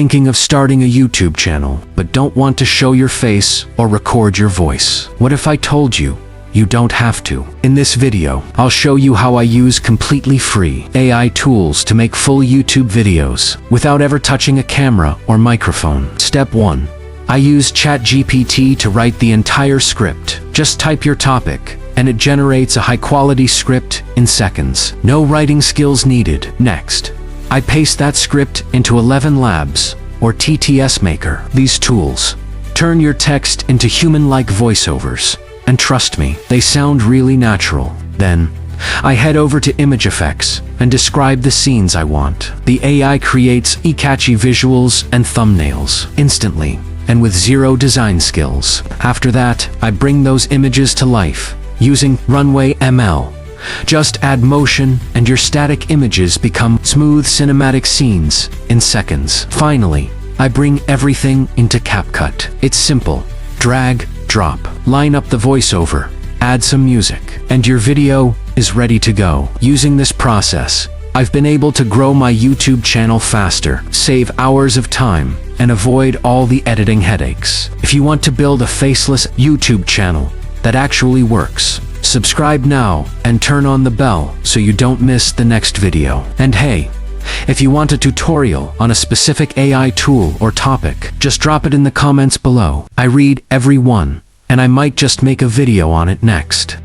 Thinking of starting a YouTube channel, but don't want to show your face or record your voice? What if I told you you don't have to? In this video, I'll show you how I use completely free AI tools to make full YouTube videos without ever touching a camera or microphone. Step 1. I use ChatGPT to write the entire script. Just type your topic, and it generates a high-quality script in seconds. No writing skills needed. Next, I paste that script into 11 Labs or TTS Maker. These tools turn your text into human-like voiceovers, and trust me, they sound really natural. Then, I head over to ImageFX and describe the scenes I want. The AI creates catchy visuals and thumbnails instantly, and with zero design skills. After that, I bring those images to life using Runway ML. Just add motion and your static images become smooth cinematic scenes in seconds. Finally, I bring everything into CapCut. It's simple. Drag, drop, line up the voiceover, add some music, and your video is ready to go. Using this process, I've been able to grow my YouTube channel faster, save hours of time, and avoid all the editing headaches. If you want to build a faceless YouTube channel that actually works, subscribe now and turn on the bell so you don't miss the next video. And hey, if you want a tutorial on a specific AI tool or topic, just drop it in the comments below. I read every one, and I might just make a video on it next.